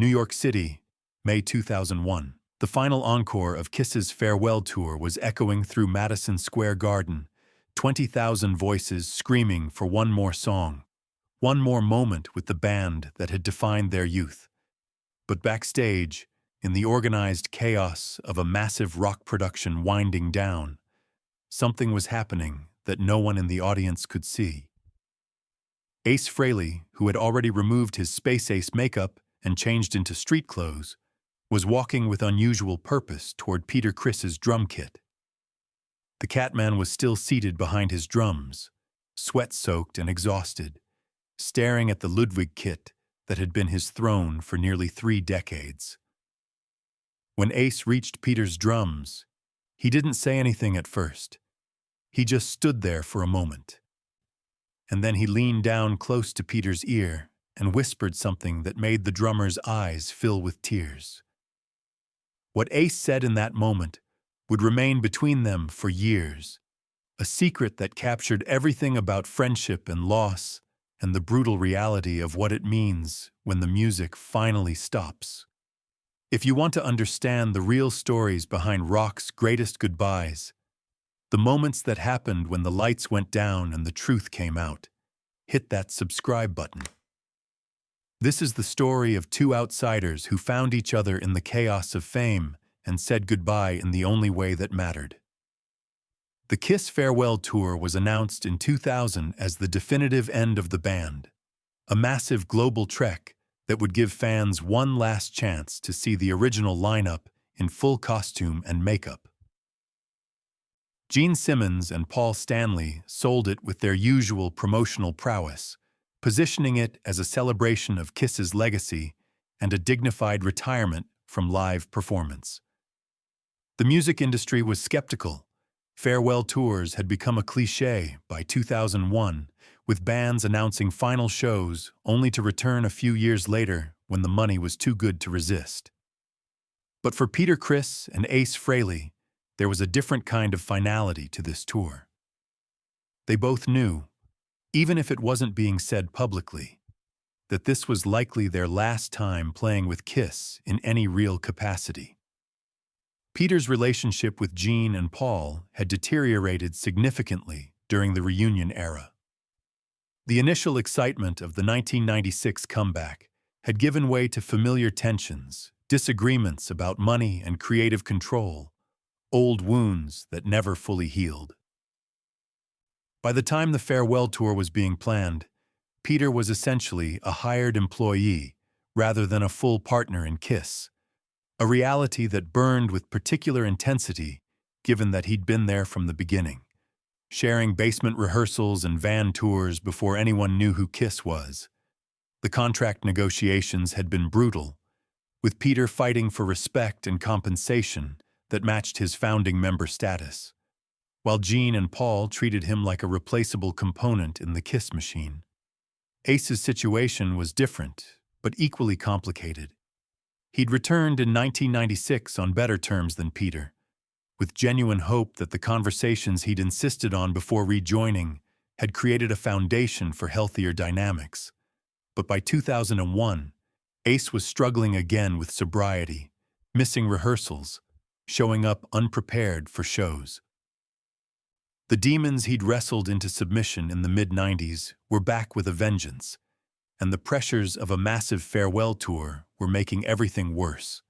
New York City, May 2001. The final encore of Kiss's farewell tour was echoing through Madison Square Garden, 20,000 voices screaming for one more song, one more moment with the band that had defined their youth. But backstage, in the organized chaos of a massive rock production winding down, something was happening that no one in the audience could see. Ace Frehley, who had already removed his Space Ace makeup and changed into street clothes, was walking with unusual purpose toward Peter Criss's drum kit. The Catman was still seated behind his drums, sweat-soaked and exhausted, staring at the Ludwig kit that had been his throne for nearly 3 decades. When Ace reached Peter's drums, he didn't say anything at first. He just stood there for a moment. And then he leaned down close to Peter's ear and whispered something that made the drummer's eyes fill with tears. What Ace said in that moment would remain between them for years, a secret that captured everything about friendship and loss and the brutal reality of what it means when the music finally stops. If you want to understand the real stories behind rock's greatest goodbyes, the moments that happened when the lights went down and the truth came out, hit that subscribe button. This is the story of 2 outsiders who found each other in the chaos of fame and said goodbye in the only way that mattered. The Kiss farewell tour was announced in 2000 as the definitive end of the band, a massive global trek that would give fans one last chance to see the original lineup in full costume and makeup. Gene Simmons and Paul Stanley sold it with their usual promotional prowess, positioning it as a celebration of Kiss's legacy and a dignified retirement from live performance. The music industry was skeptical. Farewell tours had become a cliché by 2001, with bands announcing final shows only to return a few years later when the money was too good to resist. But for Peter Criss and Ace Frehley, there was a different kind of finality to this tour. They both knew, even if it wasn't being said publicly, that this was likely their last time playing with Kiss in any real capacity. Peter's relationship with Gene and Paul had deteriorated significantly during the reunion era. The initial excitement of the 1996 comeback had given way to familiar tensions, disagreements about money and creative control, old wounds that never fully healed. By the time the farewell tour was being planned, Peter was essentially a hired employee rather than a full partner in Kiss, a reality that burned with particular intensity given that he'd been there from the beginning, sharing basement rehearsals and van tours before anyone knew who Kiss was. The contract negotiations had been brutal, with Peter fighting for respect and compensation that matched his founding member status, while Gene and Paul treated him like a replaceable component in the Kiss machine. Ace's situation was different, but equally complicated. He'd returned in 1996 on better terms than Peter, with genuine hope that the conversations he'd insisted on before rejoining had created a foundation for healthier dynamics. But by 2001, Ace was struggling again with sobriety, missing rehearsals, showing up unprepared for shows. The demons he'd wrestled into submission in the mid-90s were back with a vengeance, and the pressures of a massive farewell tour were making everything worse.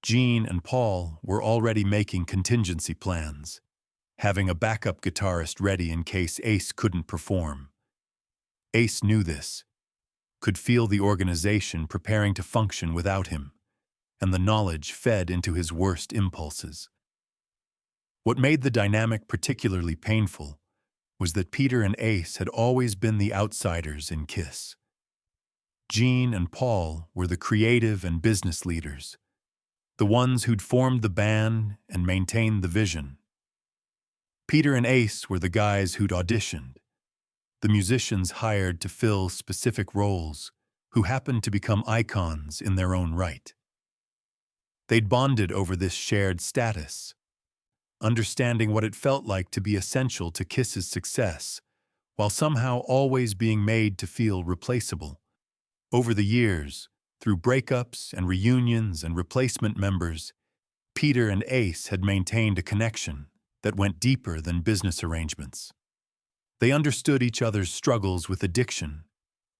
Gene and Paul were already making contingency plans, having a backup guitarist ready in case Ace couldn't perform. Ace knew this, could feel the organization preparing to function without him, and the knowledge fed into his worst impulses. What made the dynamic particularly painful was that Peter and Ace had always been the outsiders in Kiss. Gene and Paul were the creative and business leaders, the ones who'd formed the band and maintained the vision. Peter and Ace were the guys who'd auditioned, the musicians hired to fill specific roles, who happened to become icons in their own right. They'd bonded over this shared status, understanding what it felt like to be essential to Kiss's success, while somehow always being made to feel replaceable. Over the years, Through breakups and reunions and replacement members, Peter and Ace had maintained a connection that went deeper than business arrangements. They understood each other's struggles with addiction,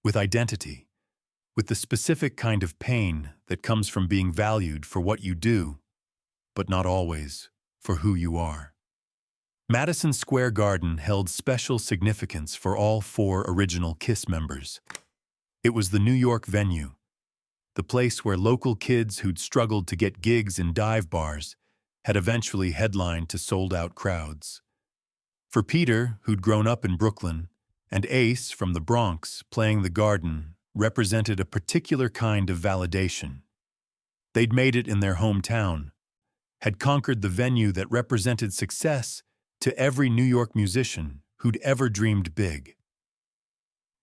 with identity, with the specific kind of pain that comes from being valued for what you do, but not always for who you are. Madison Square Garden held special significance for all four original KISS members. It was the New York venue, the place where local kids who'd struggled to get gigs in dive bars had eventually headlined to sold-out crowds. For Peter, who'd grown up in Brooklyn, and Ace from the Bronx playing the Garden represented a particular kind of validation. They'd made it in their hometown, had conquered the venue that represented success to every New York musician who'd ever dreamed big.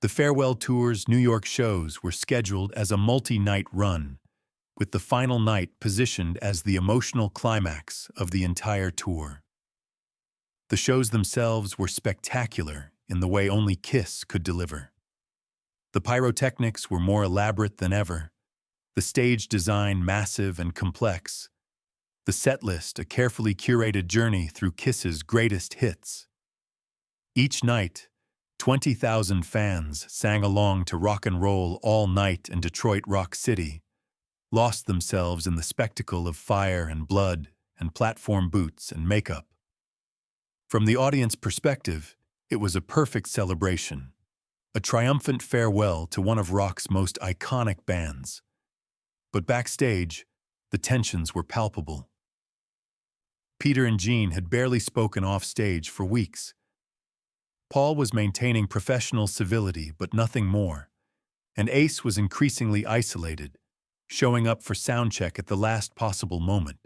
The farewell tour's New York shows were scheduled as a multi-night run, with the final night positioned as the emotional climax of the entire tour. The shows themselves were spectacular in the way only KISS could deliver. The pyrotechnics were more elaborate than ever, the stage design massive and complex, the set list a carefully curated journey through KISS's greatest hits. Each night, 20,000 fans sang along to Rock and Roll All Night in Detroit Rock City, lost themselves in the spectacle of fire and blood and platform boots and makeup. From the audience perspective, it was a perfect celebration, a triumphant farewell to one of rock's most iconic bands. But backstage, the tensions were palpable. Peter and Gene had barely spoken off stage for weeks. Paul was maintaining professional civility but nothing more, and Ace was increasingly isolated, showing up for soundcheck at the last possible moment,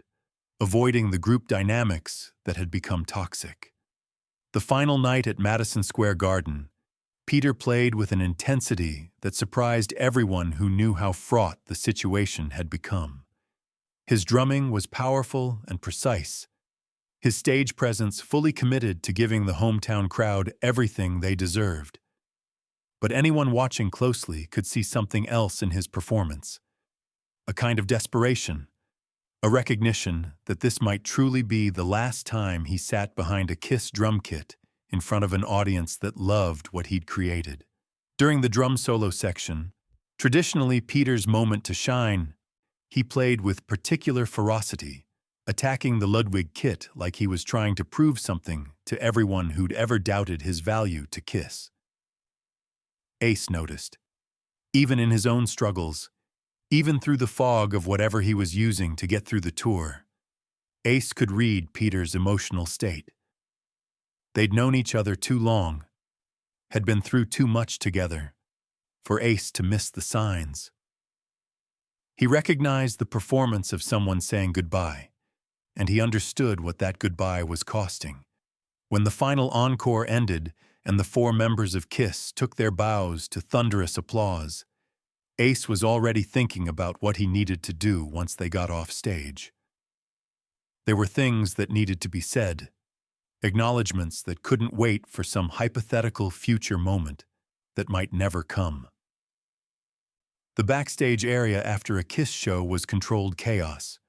avoiding the group dynamics that had become toxic. The final night at Madison Square Garden, Peter played with an intensity that surprised everyone who knew how fraught the situation had become. His drumming was powerful and precise, his stage presence fully committed to giving the hometown crowd everything they deserved. But anyone watching closely could see something else in his performance, a kind of desperation, a recognition that this might truly be the last time he sat behind a KISS drum kit in front of an audience that loved what he'd created. During the drum solo section, traditionally Peter's moment to shine, he played with particular ferocity, attacking the Ludwig kit like he was trying to prove something to everyone who'd ever doubted his value to KISS. Ace noticed, even in his own struggles, even through the fog of whatever he was using to get through the tour, Ace could read Peter's emotional state. They'd known each other too long, had been through too much together, for Ace to miss the signs. He recognized the performance of someone saying goodbye, and he understood what that goodbye was costing. When the final encore ended and the four members of KISS took their bows to thunderous applause, Ace was already thinking about what he needed to do once they got off stage. There were things that needed to be said, acknowledgments that couldn't wait for some hypothetical future moment that might never come. The backstage area after a KISS show was controlled chaos.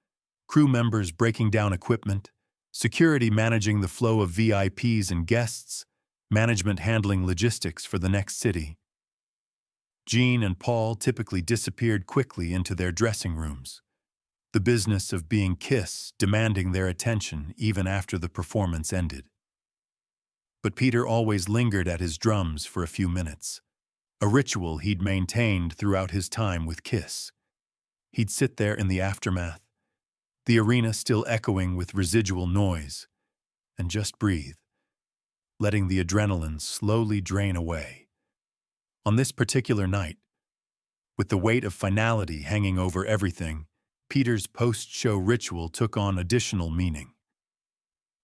Crew members breaking down equipment, security managing the flow of VIPs and guests, management handling logistics for the next city. Gene and Paul typically disappeared quickly into their dressing rooms, the business of being KISS demanding their attention even after the performance ended. But Peter always lingered at his drums for a few minutes, a ritual he'd maintained throughout his time with KISS. He'd sit there in the aftermath, the arena still echoing with residual noise, and just breathe, letting the adrenaline slowly drain away. On this particular night, with the weight of finality hanging over everything, Peter's post-show ritual took on additional meaning.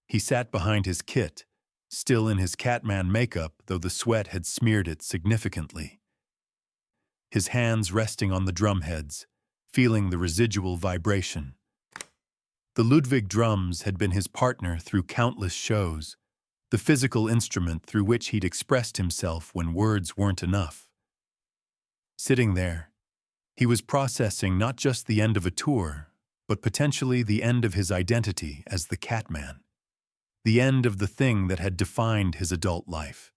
He sat behind his kit, still in his Catman makeup, though the sweat had smeared it significantly. His hands resting on the drumheads, feeling the residual vibration. The Ludwig drums had been his partner through countless shows, the physical instrument through which he'd expressed himself when words weren't enough. Sitting there, He was processing not just the end of a tour, but potentially the end of his identity as the Catman, the end of the thing that had defined his adult life.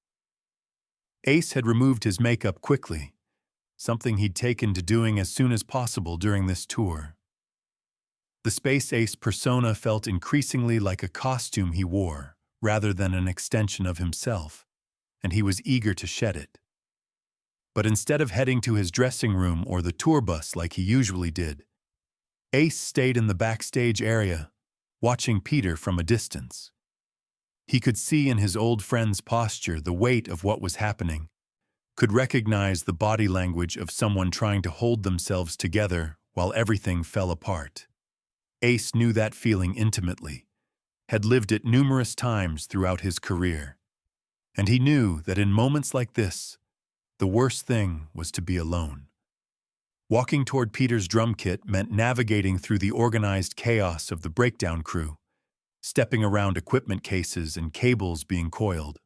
Ace had removed his makeup quickly, something he'd taken to doing as soon as possible during this tour. The Space Ace persona felt increasingly like a costume he wore, rather than an extension of himself, and he was eager to shed it. But instead of heading to his dressing room or the tour bus like he usually did, Ace stayed in the backstage area, watching Peter from a distance. He could see in his old friend's posture the weight of what was happening, could recognize the body language of someone trying to hold themselves together while everything fell apart. Ace knew that feeling intimately, had lived it numerous times throughout his career. And he knew that in moments like this, the worst thing was to be alone. Walking toward Peter's drum kit meant navigating through the organized chaos of the breakdown crew, stepping around equipment cases and cables being coiled.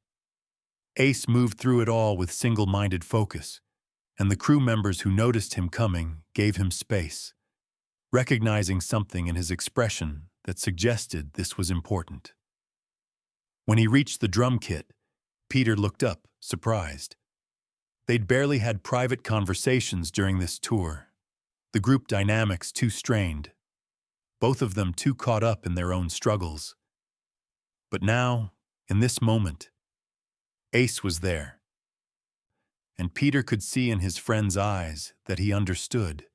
Ace moved through it all with single-minded focus, and the crew members who noticed him coming gave him space, recognizing something in his expression that suggested this was important. When he reached the drum kit, Peter looked up, surprised. They'd barely had private conversations during this tour, the group dynamics too strained, both of them too caught up in their own struggles. But now, in this moment, Ace was there, and Peter could see in his friend's eyes that he understood.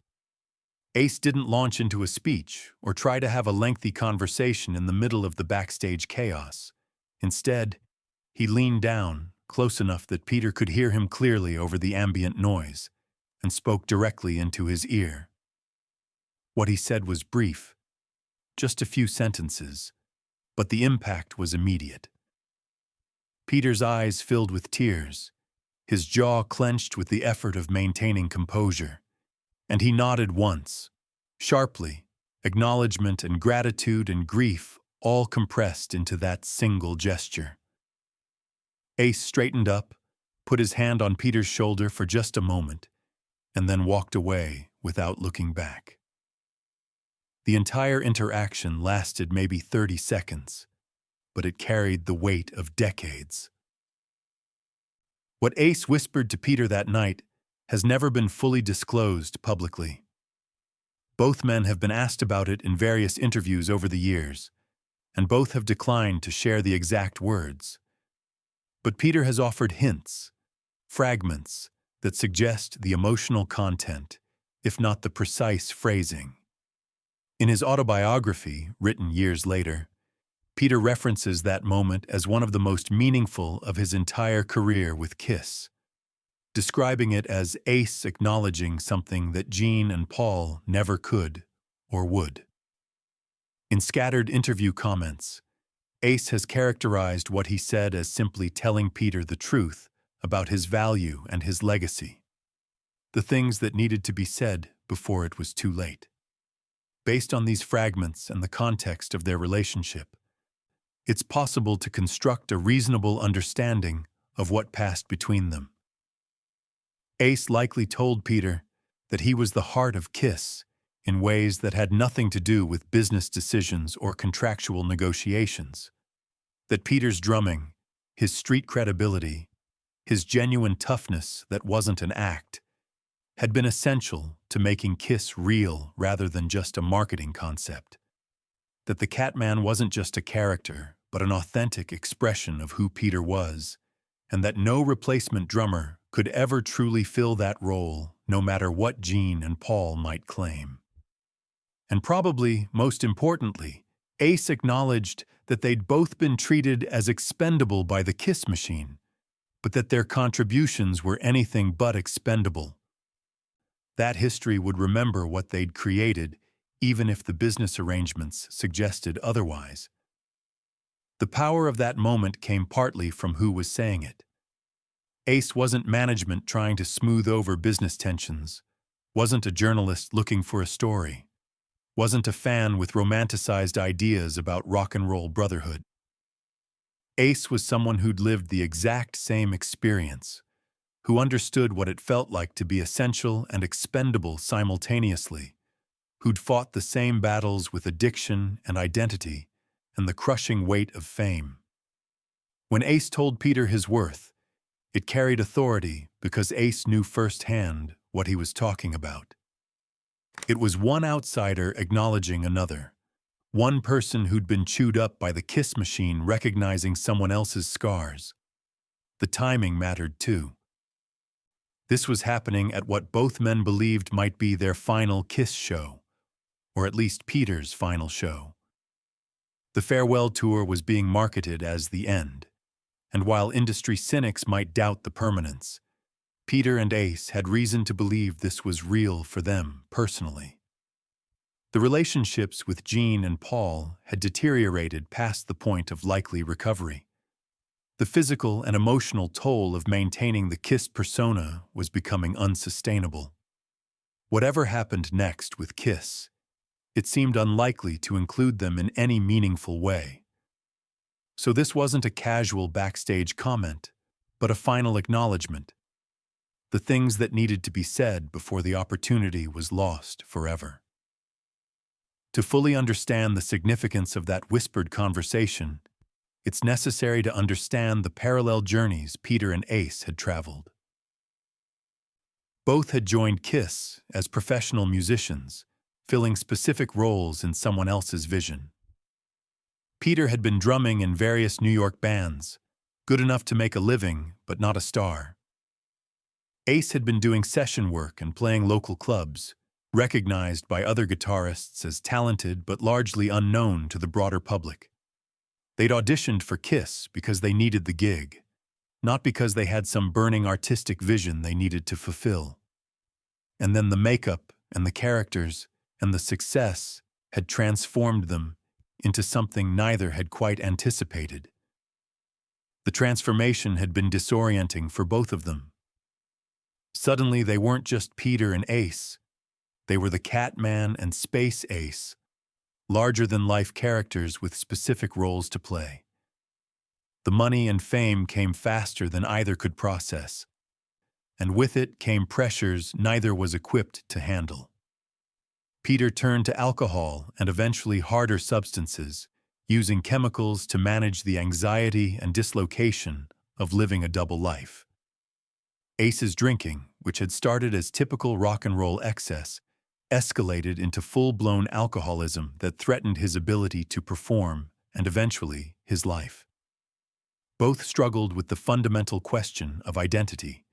Ace didn't launch into a speech or try to have a lengthy conversation in the middle of the backstage chaos. Instead, he leaned down, close enough that Peter could hear him clearly over the ambient noise, and spoke directly into his ear. What he said was brief, just a few sentences, but the impact was immediate. Peter's eyes filled with tears, his jaw clenched with the effort of maintaining composure, and he nodded once, sharply, acknowledgement and gratitude and grief all compressed into that single gesture. Ace straightened up, put his hand on Peter's shoulder for just a moment, and then walked away without looking back. The entire interaction lasted maybe 30 seconds, but it carried the weight of decades. What Ace whispered to Peter that night has never been fully disclosed publicly. Both men have been asked about it in various interviews over the years, and both have declined to share the exact words. But Peter has offered hints, fragments, that suggest the emotional content, if not the precise phrasing. In his autobiography, written years later, Peter references that moment as one of the most meaningful of his entire career with Kiss, describing it as Ace acknowledging something that Gene and Paul never could or would. In scattered interview comments, Ace has characterized what he said as simply telling Peter the truth about his value and his legacy, the things that needed to be said before it was too late. Based on these fragments and the context of their relationship, it's possible to construct a reasonable understanding of what passed between them. Ace likely told Peter that he was the heart of Kiss in ways that had nothing to do with business decisions or contractual negotiations. That Peter's drumming, his street credibility, his genuine toughness that wasn't an act, had been essential to making Kiss real rather than just a marketing concept. That the Catman wasn't just a character, but an authentic expression of who Peter was, and that no replacement drummer could ever truly fill that role, no matter what Gene and Paul might claim. And probably, most importantly, Ace acknowledged that they'd both been treated as expendable by the Kiss machine, but that their contributions were anything but expendable. That history would remember what they'd created, even if the business arrangements suggested otherwise. The power of that moment came partly from who was saying it. Ace wasn't management trying to smooth over business tensions, wasn't a journalist looking for a story, wasn't a fan with romanticized ideas about rock and roll brotherhood. Ace was someone who'd lived the exact same experience, who understood what it felt like to be essential and expendable simultaneously, who'd fought the same battles with addiction and identity and the crushing weight of fame. When Ace told Peter his worth, it carried authority because Ace knew firsthand what he was talking about. It was one outsider acknowledging another, one person who'd been chewed up by the kiss machine recognizing someone else's scars. The timing mattered too. This was happening at what both men believed might be their final Kiss show, or at least Peter's final show. The farewell tour was being marketed as the end, and while industry cynics might doubt the permanence, Peter and Ace had reason to believe this was real for them personally. The relationships with Gene and Paul had deteriorated past the point of likely recovery. The physical and emotional toll of maintaining the Kiss persona was becoming unsustainable. Whatever happened next with Kiss, it seemed unlikely to include them in any meaningful way. So this wasn't a casual backstage comment, but a final acknowledgement. The things that needed to be said before the opportunity was lost forever. To fully understand the significance of that whispered conversation, it's necessary to understand the parallel journeys Peter and Ace had traveled. Both had joined Kiss as professional musicians, filling specific roles in someone else's vision. Peter had been drumming in various New York bands, good enough to make a living, but not a star. Ace had been doing session work and playing local clubs, recognized by other guitarists as talented but largely unknown to the broader public. They'd auditioned for Kiss because they needed the gig, not because they had some burning artistic vision they needed to fulfill. And then the makeup and the characters and the success had transformed them into something neither had quite anticipated. The transformation had been disorienting for both of them. Suddenly they weren't just Peter and Ace, they were the Catman and Space Ace, larger-than-life characters with specific roles to play. The money and fame came faster than either could process, and with it came pressures neither was equipped to handle. Peter turned to alcohol and eventually harder substances, using chemicals to manage the anxiety and dislocation of living a double life. Ace's drinking, which had started as typical rock and roll excess, escalated into full-blown alcoholism that threatened his ability to perform and eventually his life. Both struggled with the fundamental question of identity.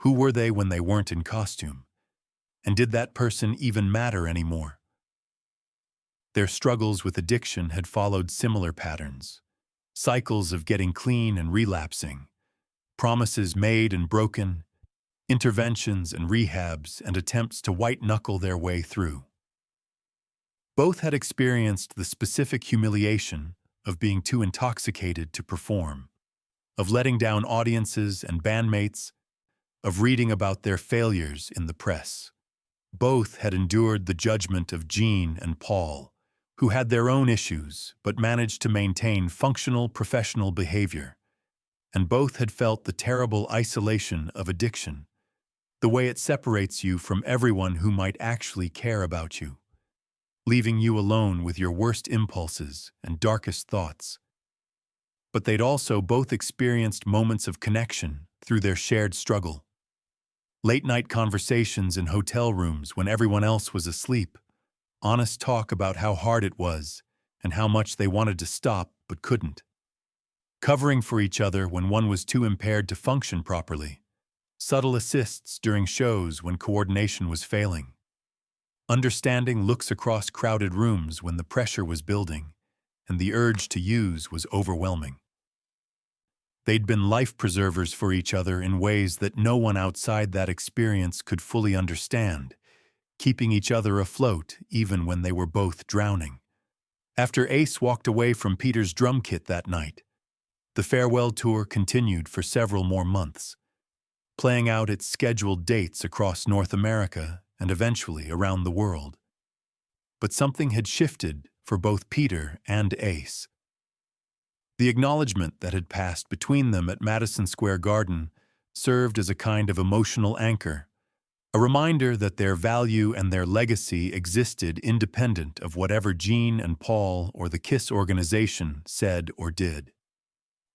Who were they when they weren't in costume? And did that person even matter anymore? Their struggles with addiction had followed similar patterns, cycles of getting clean and relapsing, promises made and broken, interventions and rehabs, and attempts to white-knuckle their way through. Both had experienced the specific humiliation of being too intoxicated to perform, of letting down audiences and bandmates, of reading about their failures in the press. Both had endured the judgment of Gene and Paul, who had their own issues but managed to maintain functional professional behavior. And both had felt the terrible isolation of addiction, the way it separates you from everyone who might actually care about you, leaving you alone with your worst impulses and darkest thoughts. But they'd also both experienced moments of connection through their shared struggle. Late-night conversations in hotel rooms when everyone else was asleep, honest talk about how hard it was and how much they wanted to stop but couldn't. Covering for each other when one was too impaired to function properly. Subtle assists during shows when coordination was failing. Understanding looks across crowded rooms when the pressure was building and the urge to use was overwhelming. They'd been life preservers for each other in ways that no one outside that experience could fully understand, keeping each other afloat even when they were both drowning. After Ace walked away from Peter's drum kit that night, the farewell tour continued for several more months, playing out its scheduled dates across North America and eventually around the world. But something had shifted for both Peter and Ace. The acknowledgement that had passed between them at Madison Square Garden served as a kind of emotional anchor, a reminder that their value and their legacy existed independent of whatever Gene and Paul or the KISS organization said or did.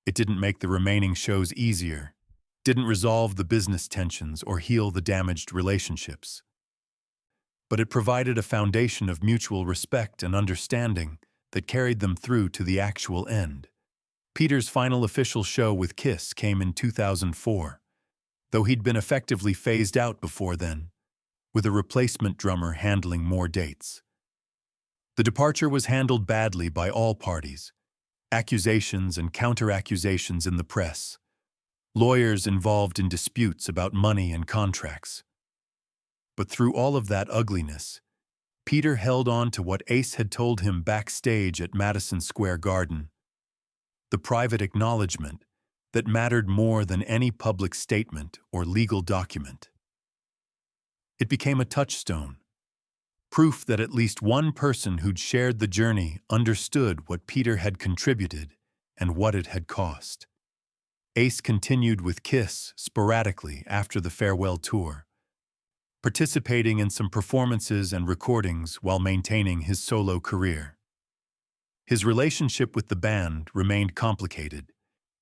It didn't make the remaining shows easier, didn't resolve the business tensions or heal the damaged relationships. But it provided a foundation of mutual respect and understanding that carried them through to the actual end. Peter's final official show with KISS came in 2004, though he'd been effectively phased out before then, with a replacement drummer handling more dates. The departure was handled badly by all parties. Accusations and counter-accusations in the press. Lawyers involved in disputes about money and contracts. But through all of that ugliness, Peter held on to what Ace had told him backstage at Madison Square Garden, the private acknowledgement that mattered more than any public statement or legal document. It became a touchstone, proof that at least one person who'd shared the journey understood what Peter had contributed and what it had cost. Ace continued with KISS sporadically after the farewell tour, participating in some performances and recordings while maintaining his solo career. His relationship with the band remained complicated,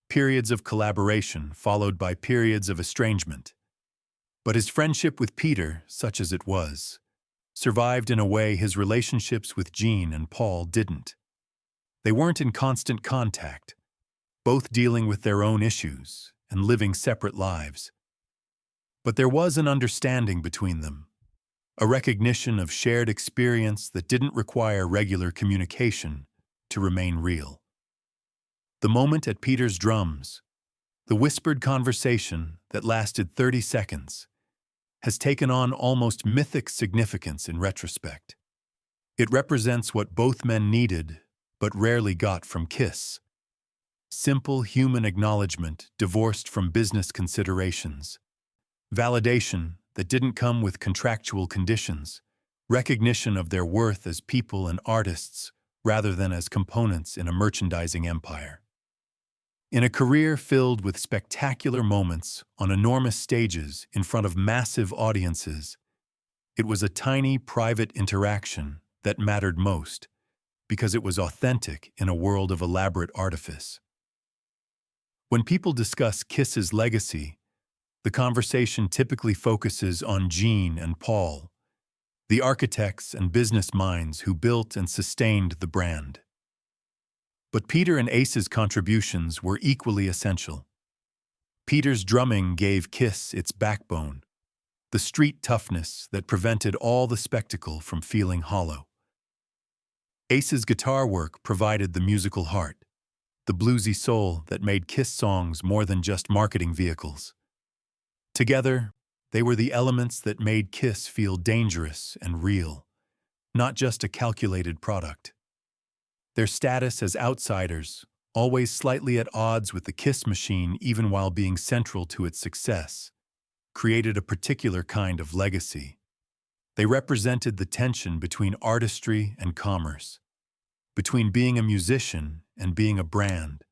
periods of collaboration followed by periods of estrangement. But his friendship with Peter, such as it was, survived in a way his relationships with Gene and Paul didn't. They weren't in constant contact, both dealing with their own issues and living separate lives. But there was an understanding between them, a recognition of shared experience that didn't require regular communication to remain real. The moment at Peter's drums, the whispered conversation that lasted 30 seconds, has taken on almost mythic significance in retrospect. It represents what both men needed, but rarely got from KISS. Simple human acknowledgement divorced from business considerations. Validation that didn't come with contractual conditions. Recognition of their worth as people and artists rather than as components in a merchandising empire. In a career filled with spectacular moments on enormous stages in front of massive audiences, it was a tiny private interaction that mattered most because it was authentic in a world of elaborate artifice. When people discuss KISS's legacy, the conversation typically focuses on Gene and Paul, the architects and business minds who built and sustained the brand. But Peter and Ace's contributions were equally essential. Peter's drumming gave KISS its backbone, the street toughness that prevented all the spectacle from feeling hollow. Ace's guitar work provided the musical heart, the bluesy soul that made KISS songs more than just marketing vehicles. Together, they were the elements that made KISS feel dangerous and real, not just a calculated product. Their status as outsiders, always slightly at odds with the KISS machine even while being central to its success, created a particular kind of legacy. They represented the tension between artistry and commerce, between being a musician and being a brand,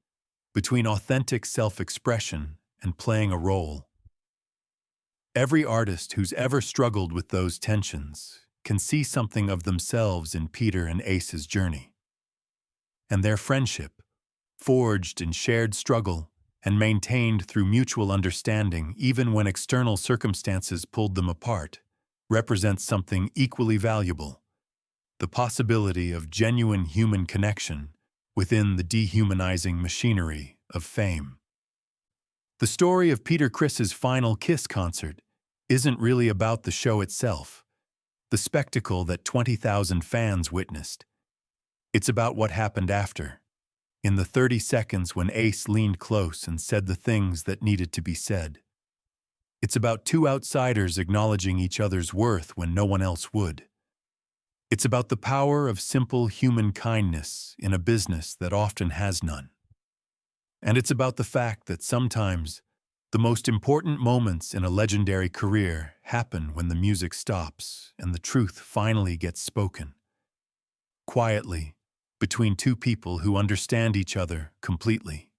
between authentic self-expression and playing a role. Every artist who's ever struggled with those tensions can see something of themselves in Peter and Ace's journey. And their friendship, forged in shared struggle and maintained through mutual understanding even when external circumstances pulled them apart, represents something equally valuable: the possibility of genuine human connection within the dehumanizing machinery of fame. The story of Peter Criss's final KISS concert isn't really about the show itself, the spectacle that 20,000 fans witnessed. It's about what happened after, in the 30 seconds when Ace leaned close and said the things that needed to be said. It's about two outsiders acknowledging each other's worth when no one else would. It's about the power of simple human kindness in a business that often has none. And it's about the fact that sometimes the most important moments in a legendary career happen when the music stops and the truth finally gets spoken. Quietly, between two people who understand each other completely.